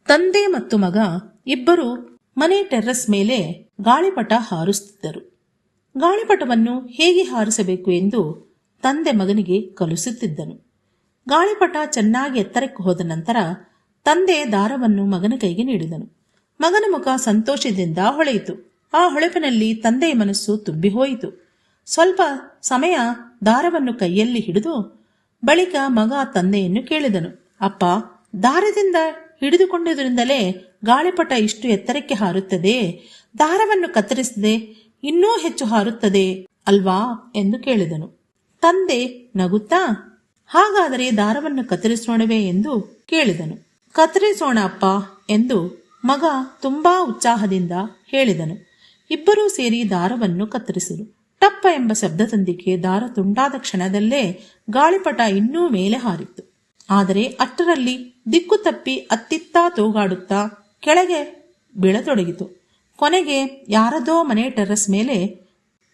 ತಂದೆ ಮತ್ತು ಮಗ ಇಬ್ಬರು ಮನೆ ಟೆರ್ರಸ್ ಮೇಲೆ ಗಾಳಿಪಟ ಹಾರಿಸುತ್ತಿದ್ದರು. ಗಾಳಿಪಟವನ್ನು ಹೇಗೆ ಹಾರಿಸಬೇಕು ಎಂದು ತಂದೆ ಮಗನಿಗೆ ಕಲಿಸುತ್ತಿದ್ದನು. ಗಾಳಿಪಟ ಚೆನ್ನಾಗಿ ಎತ್ತರಕ್ಕೆ ಹೋದ ನಂತರ ತಂದೆ ದಾರವನ್ನು ಮಗನ ಕೈಗೆ ನೀಡಿದನು. ಮಗನ ಮುಖ ಸಂತೋಷದಿಂದ ಹೊಳೆಯಿತು. ಆ ಹೊಳೆಪಿನಲ್ಲಿ ತಂದೆಯ ಮನಸ್ಸು ತುಂಬಿ ಹೋಯಿತು. ಸ್ವಲ್ಪ ಸಮಯ ದಾರವನ್ನು ಕೈಯಲ್ಲಿ ಹಿಡಿದು ಬಳಿಕ ಮಗ ತಂದೆಯನ್ನು ಕೇಳಿದನು, ಅಪ್ಪ, ದಾರದಿಂದ ಹಿಡಿದುಕೊಂಡುದರಿಂದಲೇ ಗಾಳಿಪಟ ಇಷ್ಟು ಎತ್ತರಕ್ಕೆ ಹಾರುತ್ತದೆ, ದಾರವನ್ನು ಕತ್ತರಿಸದೆ ಇನ್ನೂ ಹೆಚ್ಚು ಹಾರುತ್ತದೆ ಅಲ್ವಾ ಎಂದು ಕೇಳಿದನು. ತಂದೆ ನಗುತ್ತಾ, ಹಾಗಾದರೆ ದಾರವನ್ನು ಕತ್ತರಿಸೋಣವೇ ಎಂದು ಕೇಳಿದನು. ಕತ್ತರಿಸೋಣ ಅಪ್ಪ ಎಂದು ಮಗ ತುಂಬಾ ಉತ್ಸಾಹದಿಂದ ಹೇಳಿದನು. ಇಬ್ಬರೂ ಸೇರಿ ದಾರವನ್ನು ಕತ್ತರಿಸಿದರು. ಟಪ್ಪ ಎಂಬ ಶಬ್ದದೊಂದಿಗೆ ದಾರ ತುಂಡಾದ ಕ್ಷಣದಲ್ಲೇ ಗಾಳಿಪಟ ಇನ್ನೂ ಮೇಲೆ ಹಾರಿತ್ತು. ಆದರೆ ಅಷ್ಟರಲ್ಲಿ ದಿಕ್ಕು ತಪ್ಪಿ ಅತ್ತಿತ್ತ ತೂಗಾಡುತ್ತಾ ಕೆಳಗೆ ಬೀಳತೊಡಗಿತು. ಕೊನೆಗೆ ಯಾರದೋ ಮನೆ ಟೆರ್ರಸ್ ಮೇಲೆ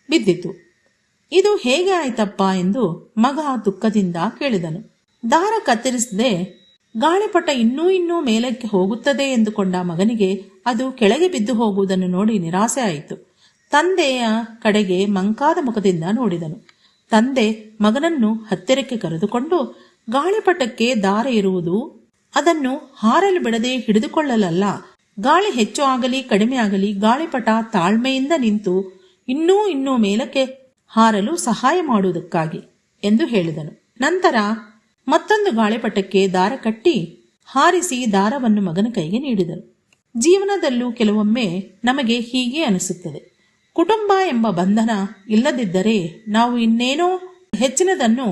ಬಿದ್ದಿತು. ಇದು ಹೇಗೆ ಆಯ್ತಪ್ಪ ಎಂದು ಮಗ ದುಃಖದಿಂದ ಕೇಳಿದನು. ದಾರ ಕತ್ತರಿಸದೆ ಗಾಳಿಪಟ ಇನ್ನೂ ಮೇಲಕ್ಕೆ ಹೋಗುತ್ತದೆ ಎಂದುಕೊಂಡ ಮಗನಿಗೆ ಅದು ಕೆಳಗೆ ಬಿದ್ದು ಹೋಗುವುದನ್ನು ನೋಡಿ ನಿರಾಸೆ ಆಯಿತು. ತಂದೆಯ ಕಡೆಗೆ ಮಂಕಾದ ಮುಖದಿಂದ ನೋಡಿದನು. ತಂದೆ ಮಗನನ್ನು ಹತ್ತಿರಕ್ಕೆ ಕರೆದುಕೊಂಡು, ಗಾಳಿಪಟಕ್ಕೆ ದಾರ ಇರುವುದು ಅದನ್ನು ಹಾರಲು ಬಿಡದೆ ಹಿಡಿದುಕೊಳ್ಳಲಲ್ಲ, ಗಾಳಿ ಹೆಚ್ಚು ಆಗಲಿ ಕಡಿಮೆ ಆಗಲಿ ಗಾಳಿಪಟ ತಾಳ್ಮೆಯಿಂದ ನಿಂತು ಇನ್ನೂ ಮೇಲಕ್ಕೆ ಹಾರಲು ಸಹಾಯ ಮಾಡುವುದಕ್ಕಾಗಿ ಎಂದು ಹೇಳಿದನು. ನಂತರ ಮತ್ತೊಂದು ಗಾಳಿಪಟಕ್ಕೆ ದಾರ ಕಟ್ಟಿ ಹಾರಿಸಿ ದಾರವನ್ನು ಮಗನ ಕೈಗೆ ನೀಡಿದನು. ಜೀವನದಲ್ಲೂ ಕೆಲವೊಮ್ಮೆ ನಮಗೆ ಹೀಗೆ ಅನಿಸುತ್ತದೆ. ಕುಟುಂಬ ಎಂಬ ಬಂಧನ ಇಲ್ಲದಿದ್ದರೆ ನಾವು ಇನ್ನೇನೋ ಹೆಚ್ಚಿನದನ್ನು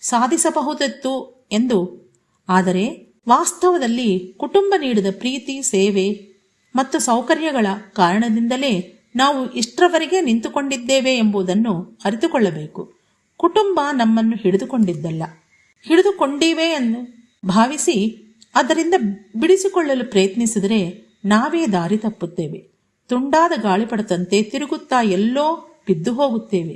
ಸಾಧಿಸಬಹುದಿತ್ತು ಎಂದು. ಆದರೆ ವಾಸ್ತವದಲ್ಲಿ ಕುಟುಂಬ ನೀಡಿದ ಪ್ರೀತಿ, ಸೇವೆ ಮತ್ತು ಸೌಕರ್ಯಗಳ ಕಾರಣದಿಂದಲೇ ನಾವು ಇಷ್ಟರವರೆಗೆ ನಿಂತುಕೊಂಡಿದ್ದೇವೆ ಎಂಬುದನ್ನು ಅರಿತುಕೊಳ್ಳಬೇಕು. ಕುಟುಂಬ ನಮ್ಮನ್ನು ಹಿಡಿದುಕೊಂಡಿದ್ದಲ್ಲ, ಹಿಡಿದುಕೊಂಡಿವೆ ಎಂದು ಭಾವಿಸಿ ಅದರಿಂದ ಬಿಡಿಸಿಕೊಳ್ಳಲು ಪ್ರಯತ್ನಿಸಿದರೆ ನಾವೇ ದಾರಿ ತಪ್ಪುತ್ತೇವೆ. ತುಂಡಾದ ಗಾಳಿಪಟದಂತೆ ತಿರುಗುತ್ತಾ ಎಲ್ಲೋ ಬಿದ್ದು ಹೋಗುತ್ತೇವೆ.